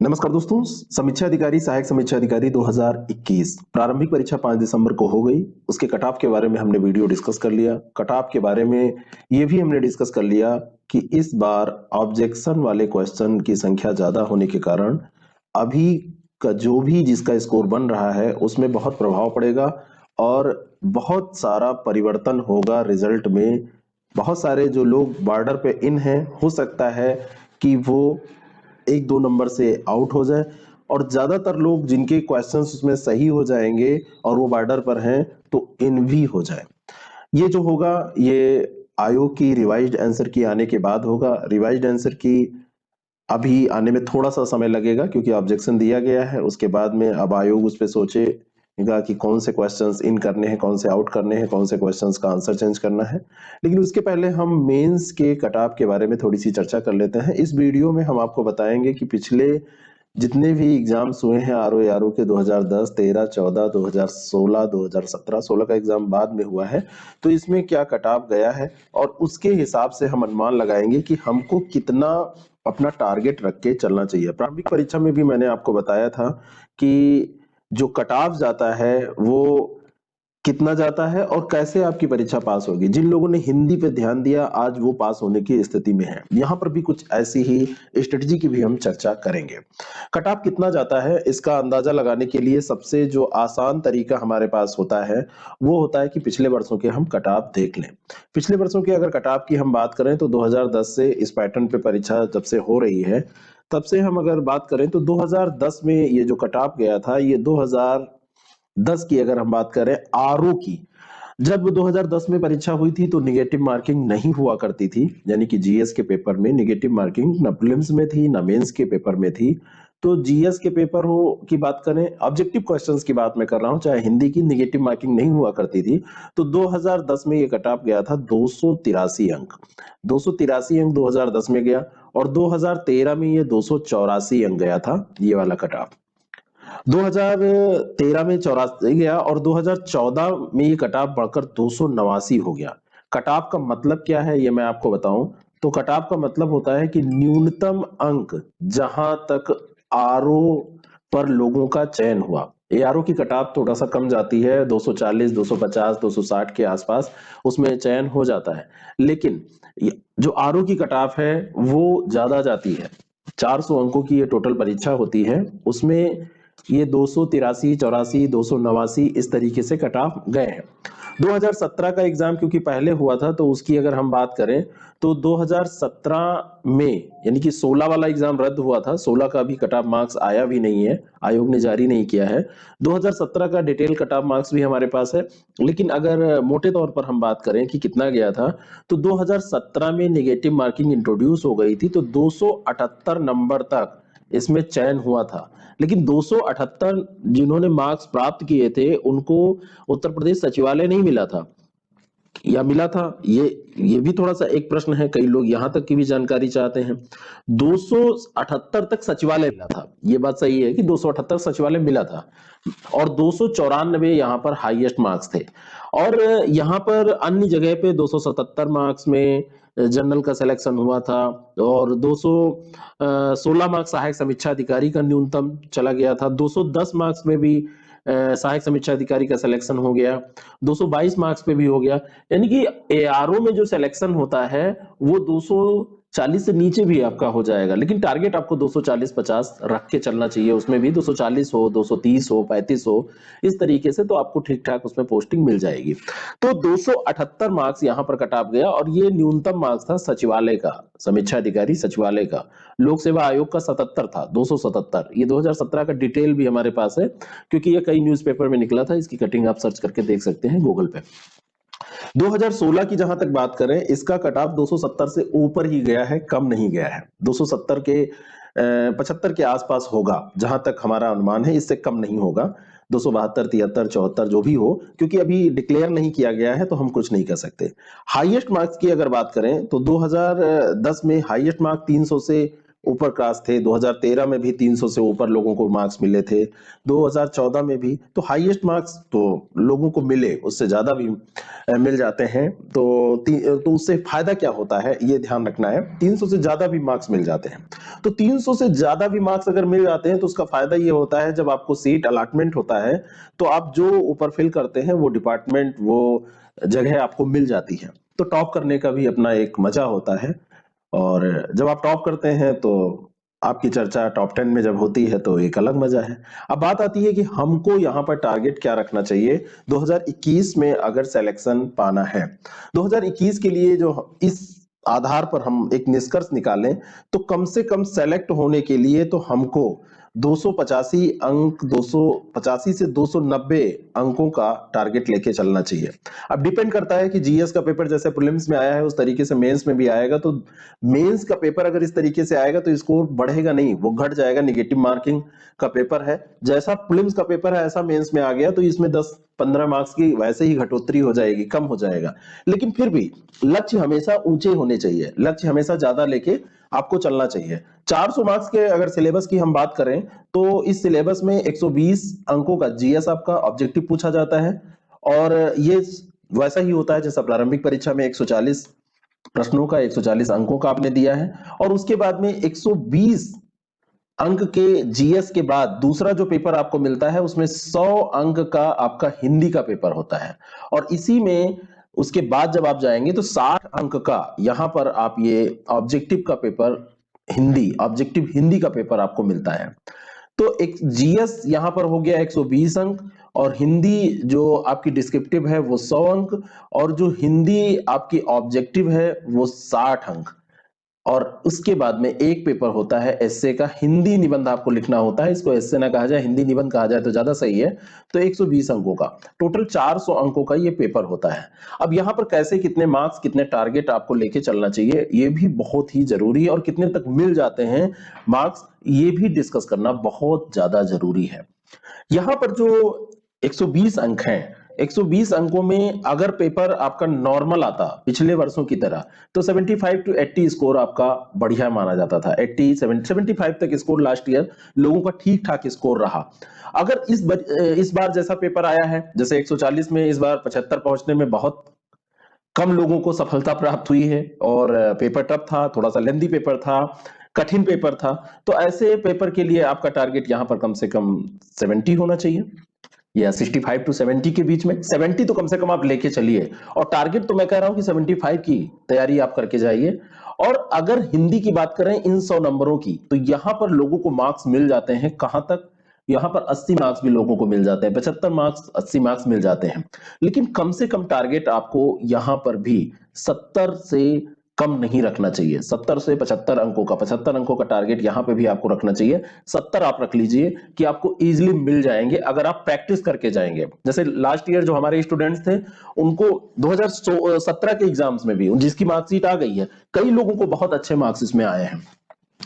नमस्कार दोस्तों, समीक्षा अधिकारी सहायक समीक्षा अधिकारी 2021 प्रारंभिक परीक्षा 5 दिसंबर को हो गई। उसके कट ऑफ के बारे में हमने वीडियो डिस्कस कर लिया। कट ऑफ के बारे में ये भी हमने डिस्कस कर लिया कि इस बार ऑब्जेक्शन वाले क्वेश्चन की संख्या ज्यादा होने के कारण अभी का जो भी जिसका स्कोर बन रहा है उसमें बहुत प्रभाव पड़ेगा और बहुत सारा परिवर्तन होगा रिजल्ट में। बहुत सारे जो लोग बॉर्डर पे इन हैं, हो सकता है कि वो 1-2 नंबर से आउट हो जाए और ज्यादातर लोग जिनके क्वेश्चंस उसमें सही हो जाएंगे और वो बॉर्डर पर हैं तो इन भी हो जाए। ये जो होगा ये आयोग की रिवाइज्ड आंसर की आने के बाद होगा। रिवाइज्ड आंसर की अभी आने में थोड़ा सा समय लगेगा क्योंकि ऑब्जेक्शन दिया गया है। उसके बाद में अब आयोग उस पर सोचेगा कि कौन से क्वेश्चंस इन करने हैं, कौन से आउट करने हैं, कौन से क्वेश्चंस का आंसर चेंज करना है। लेकिन उसके पहले हम मेंस के कट ऑफ के बारे में थोड़ी सी चर्चा कर लेते हैं। इस वीडियो में हम आपको बताएंगे कि पिछले जितने भी एग्जाम्स हुए हैं आर ओ के 2010, 13, 14, 2016, 2017, 16 का एग्जाम बाद में हुआ है, तो इसमें क्या कट ऑफ गया है और उसके हिसाब से हम अनुमान लगाएंगे कि हमको कितना अपना टारगेट रख के चलना चाहिए। प्रारंभिक परीक्षा में भी मैंने आपको बताया था कि जो कट ऑफ जाता है वो कितना जाता है और कैसे आपकी परीक्षा पास होगी। जिन लोगों ने हिंदी पे ध्यान दिया आज वो पास होने की स्थिति में है। यहाँ पर भी कुछ ऐसी ही स्ट्रेटजी की भी हम चर्चा करेंगे। कट ऑफ कितना जाता है इसका अंदाजा लगाने के लिए सबसे जो आसान तरीका हमारे पास होता है वो होता है कि पिछले वर्षों के हम कट ऑफ देख लें। पिछले वर्षों की अगर कट ऑफ की हम बात करें तो 2010 से इस पैटर्न पे परीक्षा जब से हो रही है तब से हम अगर बात करें तो 2010 में ये जो कट ऑफ गया था ये 2010 की अगर हम बात करें आरओ की, जब 2010 में परीक्षा हुई थी तो निगेटिव मार्किंग नहीं हुआ करती थी। यानी कि जीएस के पेपर में निगेटिव मार्किंग न प्रीलिम्स में थी न मेंस के पेपर में थी। तो जीएस के पेपर हो की बात करें, ऑब्जेक्टिव क्वेश्चंस की बात मैं कर रहा हूं, चाहे हिंदी की, निगेटिव मार्किंग नहीं हुआ करती थी। तो 2010 में ये कट ऑफ गया था 283 अंक। 283 अंक 2010 में गया और 2013 में ये 284 अंक गया था ये वाला कट ऑफ। 2013 में 84 गया और 2014 में ये कटाव बढ़कर 289 हो गया। कटाव का मतलब क्या है ये मैं आपको बताऊं तो कटाव का मतलब होता है कि न्यूनतम अंक जहां तक आरओ पर लोगों का चयन हुआ। एआरओ की कटाव थोड़ा सा कम जाती है, 240, 250, 260 के आसपास उसमें चयन हो जाता है। लेकिन जो आरओ की कटाव है वो ज्यादा जाती है। 400 अंकों की ये टोटल परीक्षा होती है, उसमें ये 283, 84, 289 इस तरीके से कट ऑफ गए हैं। 2017 का एग्जाम क्योंकि पहले हुआ था तो उसकी अगर हम बात करें तो 2017 में यानी कि 16 वाला एग्जाम रद्द हुआ था, 16 का अभी कट ऑफ मार्क्स आया भी नहीं है, आयोग ने जारी नहीं किया है। 2017 का डिटेल कट ऑफ मार्क्स भी हमारे पास है। लेकिन अगर मोटे तौर पर हम बात करें कि कितना गया था तो 2017 में नेगेटिव मार्किंग इंट्रोड्यूस हो गई थी तो 278 नंबर तक इसमें चयन हुआ था। लेकिन 278 जिन्होंने मार्क्स प्राप्त किए थे उनको उत्तर प्रदेश सचिवालय नहीं मिला था या मिला था, ये भी थोड़ा सा एक प्रश्न है। कई लोग यहां तक की भी जानकारी चाहते हैं। 278 तक सचिवालय मिला था, ये बात सही है कि 278 सचिवालय मिला था और 294 यहाँ पर हाईएस्ट मार्क्स थे। और यहाँ पर अन्य जगह पे 277 मार्क्स में जनरल का सिलेक्शन हुआ था और 216 मार्क्स सहायक समीक्षा अधिकारी का न्यूनतम चला गया था। 210 मार्क्स में भी सहायक समीक्षा अधिकारी का सिलेक्शन हो गया, 222 मार्क्स पे भी हो गया। यानी कि एआरओ में जो सिलेक्शन होता है वो 240 से नीचे भी आपका हो जाएगा, लेकिन टारगेट आपको 240-50 रख के चलना चाहिए। उसमें भी 240 हो, 230 हो, 35 हो, इस तरीके से तो आपको ठीक ठाक उसमें पोस्टिंग मिल जाएगी। तो 278 मार्क्स यहाँ पर कट ऑफ गया और ये न्यूनतम मार्क्स था सचिवालय का, समीक्षा अधिकारी सचिवालय का। लोक सेवा आयोग का 77 था, 277। ये 2017 का डिटेल भी हमारे पास है क्योंकि ये कई न्यूज़पेपर में निकला था, इसकी कटिंग आप सर्च करके देख सकते हैं गूगल पे। 2016 की जहां तक बात करें इसका कट ऑफ 270 से ऊपर ही गया है, कम नहीं गया है। 270 के 75 के आसपास होगा जहां तक हमारा अनुमान है, इससे कम नहीं होगा। 272, 73, 74 जो भी हो, क्योंकि अभी डिक्लेयर नहीं किया गया है तो हम कुछ नहीं कर सकते। हाईएस्ट मार्क्स की अगर बात करें तो 2010 में हाईएस्ट मार्क 300 से ऊपर क्लास थे, 2013 में भी 300 से ऊपर लोगों को मार्क्स मिले थे, 2014 में भी। तो हाईएस्ट मार्क्स तो लोगों को मिले, उससे ज्यादा भी मिल जाते हैं। तो उससे फायदा क्या होता है ये ध्यान रखना है। 300 से ज्यादा भी मार्क्स मिल जाते हैं, तो 300 से ज्यादा भी मार्क्स अगर मिल जाते हैं तो उसका फायदा ये होता है, जब आपको सीट अलॉटमेंट होता है तो आप जो ऊपर फिल करते हैं वो डिपार्टमेंट, वो जगह आपको मिल जाती है। तो टॉप करने का भी अपना एक मजा होता है, और जब आप टॉप करते हैं तो आपकी चर्चा टॉप 10 में जब होती है तो एक अलग मजा है। अब बात आती है कि हमको यहाँ पर टारगेट क्या रखना चाहिए 2021 में अगर सिलेक्शन पाना है। 2021 के लिए जो इस आधार पर हम एक निष्कर्ष निकालें तो कम से कम सेलेक्ट होने के लिए तो हमको 285 अंक, 285 से 290 अंकों का टारगेट लेके चलना चाहिए। अब डिपेंड करता है कि जीएस का पेपर जैसे प्रीलिम्स में आया है उस तरीके से मेंस में भी आएगा। तो मेंस का पेपर अगर इस तरीके से आएगा तो स्कोर बढ़ेगा नहीं, वो घट जाएगा। निगेटिव मार्किंग का पेपर है, जैसा प्रीलिम्स का पेपर है ऐसा मेंस में आ गया तो इसमें 10-15 मार्क्स की वैसे ही घटोतरी हो जाएगी, कम हो जाएगा। लेकिन फिर भी लक्ष्य हमेशा ऊंचे होने चाहिए, लक्ष्य हमेशा ज्यादा लेके आपको चलना चाहिए। 400 मार्क्स के अगर सिलेबस की हम बात करें तो इस सिलेबस में 120 अंकों का जीएस आपका ऑब्जेक्टिव पूछा जाता है, और ये वैसा ही होता है जैसा प्रारंभिक परीक्षा में 140 प्रश्नों का, 140 अंकों का आपने दिया है। और उसके बाद में 120 अंक के जीएस के बाद दूसरा जो पेपर आपको मिलता है उसमें 100 अंक का आपका हिंदी का पेपर होता है, और इसी में उसके बाद जब आप जाएंगे तो 60 अंक का यहां पर आप ये ऑब्जेक्टिव का पेपर हिंदी, ऑब्जेक्टिव हिंदी का पेपर आपको मिलता है। तो एक जीएस यहां पर हो गया 120 अंक, और हिंदी जो आपकी डिस्क्रिप्टिव है वो 100 अंक, और जो हिंदी आपकी ऑब्जेक्टिव है वो 60 अंक। और उसके बाद में एक पेपर होता है एस्से का, हिंदी निबंध आपको लिखना होता है, इसको एस्से ना कहा जाए, हिंदी निबंध कहा जाए तो ज्यादा सही है। तो 120 अंकों का टोटल 400 अंकों का ये पेपर होता है। अब यहाँ पर कैसे, कितने मार्क्स, कितने टारगेट आपको लेके चलना चाहिए ये भी बहुत ही जरूरी है, और कितने तक मिल जाते हैं मार्क्स ये भी डिस्कस करना बहुत ज्यादा जरूरी है। यहाँ पर जो 120 अंक हैं, 120 अंकों में अगर पेपर आपका नॉर्मल आता पिछले वर्षों की तरह तो 75 to 80 स्कोर आपका बढ़िया माना जाता था। 80 75 तक स्कोर लास्ट ईयर लोगों का ठीक ठाक स्कोर रहा। अगर इस बार जैसा पेपर आया है, जैसे 140 में इस बार 75 पहुंचने में बहुत कम लोगों को सफलता प्राप्त हुई है, और पेपर टफ था, थोड़ा सा लेंदी पेपर था, कठिन पेपर था। तो ऐसे पेपर के लिए आपका टारगेट यहां पर कम से कम 70 होना चाहिए, या 65 to 70 के बीच में। 70 तो कम से कम आप लेके चलिए, और टारगेट तो मैं कह रहा हूं कि 75 की तैयारी आप करके जाइए। और अगर हिंदी की बात करें इन 100 नंबरों की, तो यहां पर लोगों को मार्क्स मिल जाते हैं कहां तक, यहां पर 80 मार्क्स भी लोगों को मिल जाते हैं, 75 मार्क्स 80 मार्क्स मिल जाते हैं। लेकिन कम से कम टारगेट आपको यहां पर भी 70 से कम नहीं रखना चाहिए। 70 से 75 अंकों का, 75 अंकों का टारगेट यहां पे भी आपको रखना चाहिए। 70 आप रख लीजिए कि आपको इजीली मिल जाएंगे अगर आप प्रैक्टिस करके जाएंगे। जैसे लास्ट ईयर जो हमारे स्टूडेंट्स थे उनको 2017 के एग्जाम्स में भी जिसकी मार्कशीट आ गई है, कई लोगों को बहुत अच्छे मार्क्स इसमें आए हैं।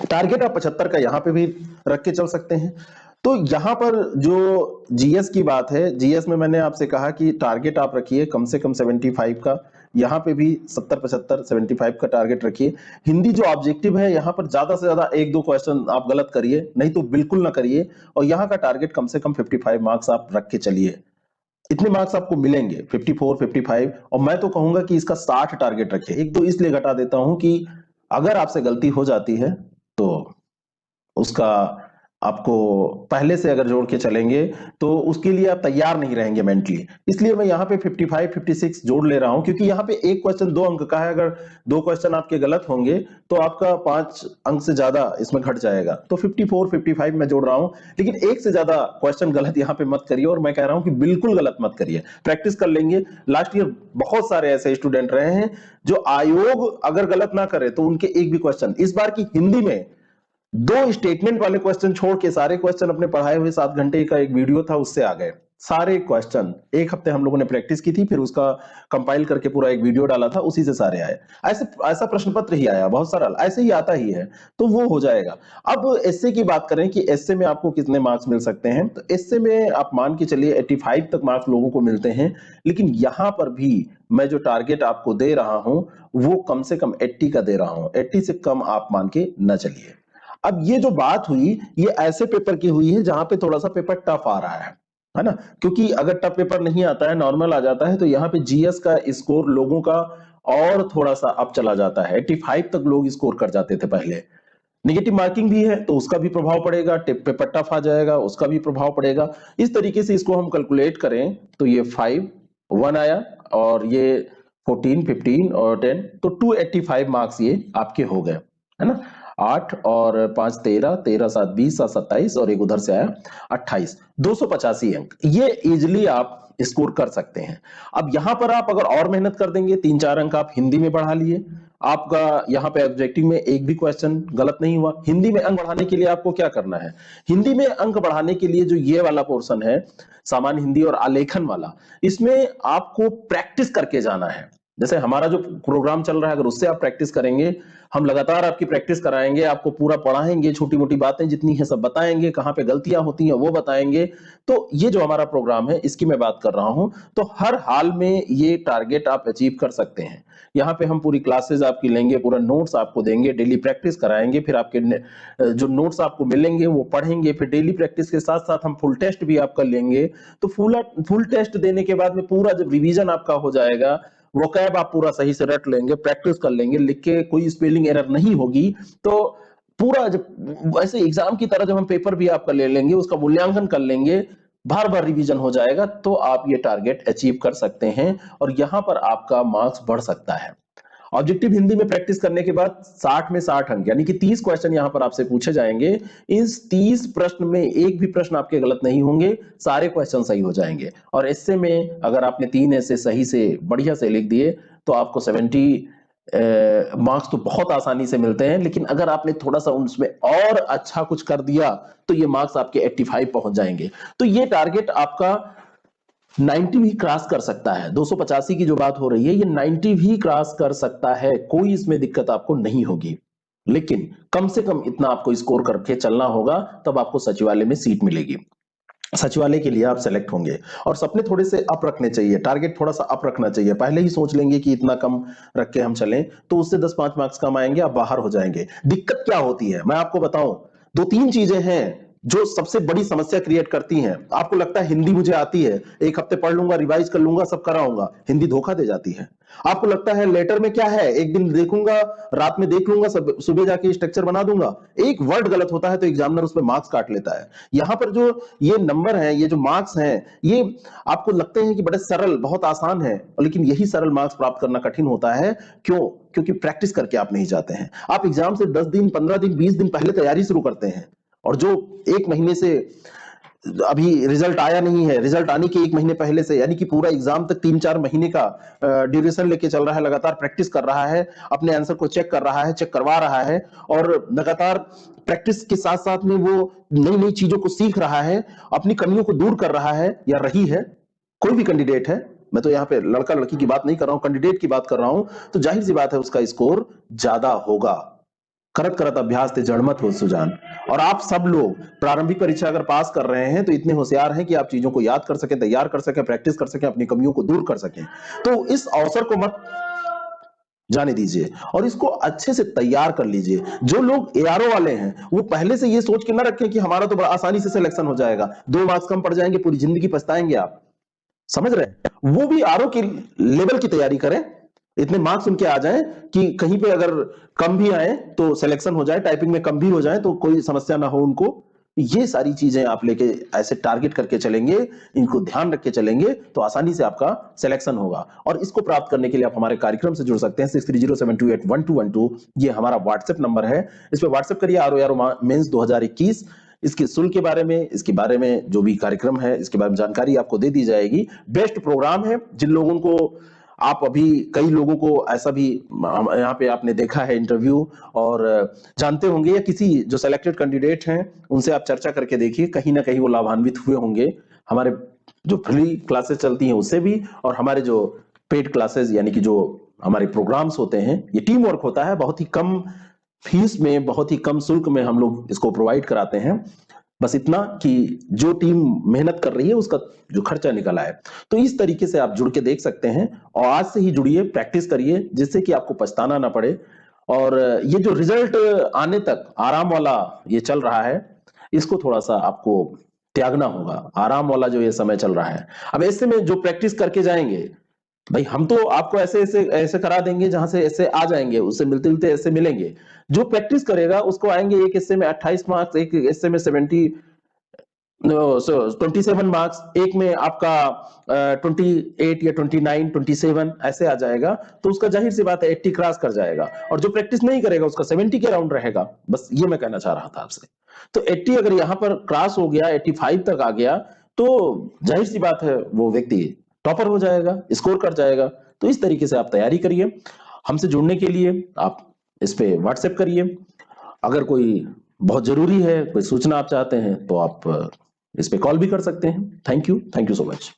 टारगेट आप 75 का यहां पे भी रख के चल सकते हैं। तो यहां पर जो जीएस की बात है, जीएस में मैंने आपसे कहा कि टारगेट आप रखिए कम से कम 75 का, यहां पे भी 70 75 75 का टारगेट रखिए। हिंदी जो ऑब्जेक्टिव है यहां पर ज्यादा से ज्यादा 1-2 क्वेश्चन आप गलत करिए, नहीं तो बिल्कुल ना करिए, और यहां का टारगेट कम से कम 55 मार्क्स आप रख के चलिए। इतने मार्क्स आपको मिलेंगे 54 55, और मैं तो कहूंगा कि इसका 60 टारगेट रखिए। एक तो इसलिए घटा देता हूं कि अगर आपसे गलती हो जाती है तो उसका आपको पहले से अगर जोड़ के चलेंगे तो उसके लिए आप तैयार नहीं रहेंगे मेंटली। इसलिए मैं यहाँ पे 55 56 जोड़ ले रहा हूं, क्योंकि यहाँ पे एक क्वेश्चन 2 अंक का है, अगर 2 क्वेश्चन आपके गलत होंगे तो आपका 5 अंक से ज्यादा इसमें घट जाएगा। तो 54 55 मैं जोड़ रहा हूं, लेकिन एक से ज्यादा क्वेश्चन गलत यहाँ पे मत करिए, और मैं कह रहा हूं कि बिल्कुल गलत मत करिए, प्रैक्टिस कर लेंगे। लास्ट ईयर बहुत सारे ऐसे स्टूडेंट रहे हैं जो आयोग अगर गलत ना करे तो उनके एक भी क्वेश्चन, इस बार की हिंदी में 2 स्टेटमेंट वाले क्वेश्चन छोड़ के सारे क्वेश्चन अपने पढ़ाए हुए 7 घंटे का एक वीडियो था उससे आ गए। सारे क्वेश्चन एक हफ्ते हम लोगों ने प्रैक्टिस की थी, फिर उसका कंपाइल करके पूरा एक वीडियो डाला था, उसी से सारे आए। ऐसा प्रश्न पत्र ही आया, बहुत सारा ऐसे ही आता ही है, तो वो हो जाएगा। अब एसए की बात करें कि एसए में आपको कितने मार्क्स मिल सकते हैं, तो एसए में आप मान के चलिए 85 तक मार्क्स लोगों को मिलते हैं। लेकिन यहां पर भी मैं जो टारगेट आपको दे रहा हूं वो कम से कम 80 का दे रहा हूं, 80 से कम आप मान के न चलिए। अब ये जो बात हुई, ये ऐसे पेपर की हुई है जहां पे थोड़ा सा पेपर टफ आ रहा है ना, क्योंकि अगर टफ पेपर नहीं आता है, नॉर्मल आ जाता है, तो यहाँ पे जीएस का स्कोर लोगों का और थोड़ा सा अप चला जाता है। 85 तक लोग स्कोर कर जाते थे पहले। नेगेटिव मार्किंग भी है तो उसका भी प्रभाव पड़ेगा, पेपर टफ आ जाएगा, उसका भी प्रभाव पड़ेगा। इस तरीके से इसको हम कैलकुलेट करें तो ये 5 1 आया, और ये 14 15 और 10, तो 285 मार्क्स ये आपके हो गए, है ना। 8 और 5 13, 13 7 20, 7 27, और एक उधर से आया 28, 285 अंक ये इजिली आप स्कोर कर सकते हैं। अब यहां पर आप अगर और मेहनत कर देंगे, 3-4 अंक आप हिंदी में बढ़ा लिए, आपका यहाँ पे ऑब्जेक्टिव में एक भी क्वेश्चन गलत नहीं हुआ। हिंदी में अंक बढ़ाने के लिए आपको क्या करना है, हिंदी में अंक बढ़ाने के लिए जो ये वाला पोर्शन है, सामान्य हिंदी और आलेखन वाला, इसमें आपको प्रैक्टिस करके जाना है। जैसे हमारा जो प्रोग्राम चल रहा है, अगर उससे आप प्रैक्टिस करेंगे, हम लगातार आपकी प्रैक्टिस कराएंगे, आपको पूरा पढ़ाएंगे, छोटी मोटी बातें जितनी है सब बताएंगे, कहाँ पे गलतियां होती हैं वो बताएंगे। तो ये जो हमारा प्रोग्राम है इसकी मैं बात कर रहा हूं, तो हर हाल में ये टारगेट आप अचीव कर सकते हैं। यहाँ पे हम पूरी क्लासेस आपकी लेंगे, पूरा नोट्स आपको देंगे, डेली प्रैक्टिस कराएंगे, फिर आपके जो नोट्स आपको मिलेंगे वो पढ़ेंगे, फिर डेली प्रैक्टिस के साथ साथ हम फुल टेस्ट भी आपका लेंगे। तो फुल टेस्ट देने के बाद में पूरा जब रिवीजन आपका हो जाएगा, वोकैब आप पूरा सही से रट लेंगे, प्रैक्टिस कर लेंगे, लिख के कोई स्पेलिंग एरर नहीं होगी, तो पूरा जब वैसे एग्जाम की तरह जब हम पेपर भी आपका ले लेंगे, उसका मूल्यांकन कर लेंगे, बार बार रिवीजन हो जाएगा, तो आप ये टारगेट अचीव कर सकते हैं और यहां पर आपका मार्क्स बढ़ सकता है। ऑब्जेक्टिव हिंदी में प्रैक्टिस करने के बाद 60 में 60 अंक, यानी कि 30 क्वेश्चन यहां पर आपसे पूछे जाएंगे। इस 30 प्रश्न में एक भी प्रश्न आपके गलत नहीं होंगे, सारे क्वेश्चन सही हो जाएंगे। और ऐसे में अगर आपने 3 ऐसे सही से बढ़िया से लिख दिए तो आपको 70 मार्क्स तो बहुत आसानी से मिलते हैं। लेकिन अगर आपने थोड़ा सा उसमें और अच्छा कुछ कर दिया तो ये मार्क्स आपके 85 पहुंच जाएंगे। तो ये टारगेट आपका 90 भी क्रॉस कर सकता है। 285 की जो बात हो रही है, ये 90 भी क्रॉस कर सकता है, कोई इसमें दिक्कत आपको नहीं होगी। लेकिन कम से कम इतना आपको स्कोर करके चलना होगा, तब आपको सचिवालय में सीट मिलेगी। सचिवालय के लिए आप सेलेक्ट होंगे। और सपने थोड़े से अप रखने चाहिए, टारगेट थोड़ा सा अप रखना चाहिए। पहले ही सोच लेंगे कि इतना कम रख के हम चलें तो उससे 10-5 मार्क्स कम आएंगे, आप बाहर हो जाएंगे। दिक्कत क्या होती है मैं आपको बताऊं, 2-3 चीजें हैं जो सबसे बड़ी समस्या क्रिएट करती हैं। आपको लगता है हिंदी मुझे आती है, एक हफ्ते पढ़ लूंगा, रिवाइज कर लूंगा, सब कराऊंगा, हिंदी धोखा दे जाती है। आपको लगता है लेटर में क्या है, एक दिन देखूंगा, रात में देख लूंगा, सुबह जाके स्ट्रक्चर बना दूंगा, एक वर्ड गलत होता है तो एग्जामिनर उसमें मार्क्स काट लेता है। यहां पर जो ये नंबर है, ये जो मार्क्स हैं, ये आपको लगते हैं कि बड़े सरल, बहुत आसान है, लेकिन यही सरल मार्क्स प्राप्त करना कठिन होता है। क्यों? क्योंकि प्रैक्टिस करके आप नहीं जाते हैं। आप एग्जाम से 10 दिन, 15 दिन, 20 दिन पहले तैयारी शुरू करते हैं, और जो 1 महीने से अभी रिजल्ट आया नहीं है, रिजल्ट आने के 1 महीने पहले से, यानी कि पूरा एग्जाम तक 3-4 महीने का ड्यूरेशन लेके चल रहा है, लगातार प्रैक्टिस कर रहा है, अपने आंसर को चेक कर रहा है, चेक करवा रहा है, और लगातार प्रैक्टिस के साथ साथ में वो नई नई चीजों को सीख रहा है, अपनी कमियों को दूर कर रहा है या रही है। कोई भी कैंडिडेट है, मैं तो यहाँ पे लड़का लड़की की बात नहीं कर रहा हूं, कैंडिडेट की बात कर रहा हूं, तो जाहिर सी बात है उसका स्कोर ज्यादा होगा। करत करत अभ्यास ते जड़मत हो सुजान। और आप सब लोग प्रारंभिक परीक्षा अगर पास कर रहे हैं तो इतने होशियार हैं कि आप चीजों को याद कर सके, तैयार कर सके, प्रैक्टिस कर सके, अपनी कमियों को दूर कर सके। तो इस अवसर को मत जाने दीजिए और इसको अच्छे से तैयार कर लीजिए। जो लोग एआरओ वाले हैं वो पहले से ये सोच के ना रखें कि हमारा तो बड़ा आसानी से सिलेक्शन हो जाएगा, 2 मार्क्स कम पड़ जाएंगे, पूरी जिंदगी पछताएंगे आप। समझ रहे हैं? वो भी आरओ के लेवल की तैयारी करें, इतने मार्क्स उनके आ जाएं कि कहीं पे अगर कम भी आए तो सिलेक्शन हो जाए, टाइपिंग में कम भी हो जाए तो कोई समस्या ना हो उनको। ये सारी चीजें आप लेके ऐसे टारगेट करके चलेंगे, इनको ध्यान रख के चलेंगे तो आसानी से आपका सिलेक्शन होगा। और इसको प्राप्त करने के लिए आप हमारे कार्यक्रम से जुड़ सकते हैं। 6307281212 ये हमारा व्हाट्सएप नंबर है, इस पे व्हाट्सएप करिए आरओ मेंस 2021। इसके शुल्क के बारे में, इसके बारे में जो भी कार्यक्रम है, इसके बारे में जानकारी आपको दे दी जाएगी। बेस्ट प्रोग्राम है। जिन लोगों को आप अभी, कई लोगों को ऐसा भी यहाँ पे आपने देखा है इंटरव्यू और जानते होंगे, या किसी जो सिलेक्टेड कैंडिडेट हैं उनसे आप चर्चा करके देखिए, कहीं ना कहीं वो लाभान्वित हुए होंगे। हमारे जो फ्री क्लासेस चलती हैं उससे भी, और हमारे जो पेड क्लासेस यानी कि जो हमारे प्रोग्राम्स होते हैं, ये टीम वर्क होता है, बहुत ही कम फीस में, बहुत ही कम शुल्क में हम लोग इसको प्रोवाइड कराते हैं। बस इतना कि जो टीम मेहनत कर रही है उसका जो खर्चा निकल आए। तो इस तरीके से आप जुड़ के देख सकते हैं, और आज से ही जुड़िए, प्रैक्टिस करिए, जिससे कि आपको पछताना ना पड़े। और ये जो रिजल्ट आने तक आराम वाला ये चल रहा है, इसको थोड़ा सा आपको त्यागना होगा। आराम वाला जो ये समय चल रहा है, अब ऐसे में जो प्रैक्टिस करके जाएंगे, भाई हम तो आपको ऐसे ऐसे ऐसे करा देंगे जहां से ऐसे आ जाएंगे, उससे मिलते मिलते ऐसे मिलेंगे। जो प्रैक्टिस करेगा उसको आएंगे एक हिस्से में 28 मार्क्स, एक हिस्से में 27 मार्क्स, एक में आपका 28 या 29 27 ऐसे आ जाएगा। तो उसका जाहिर सी बात है 80 क्रॉस कर जाएगा, और जो प्रैक्टिस नहीं करेगा उसका 70 के राउंड रहेगा। बस ये मैं कहना चाह रहा था आपसे। तो 80 अगर यहां पर क्रॉस हो गया, 85 तक आ गया, तो जाहिर सी बात है वो व्यक्ति टॉपर हो जाएगा, स्कोर कर जाएगा। तो इस तरीके से आप तैयारी करिए। हमसे जुड़ने के लिए आप इस पे व्हाट्सएप करिए। अगर कोई बहुत जरूरी है, कोई सूचना आप चाहते हैं, तो आप इस पे कॉल भी कर सकते हैं। Thank you so much.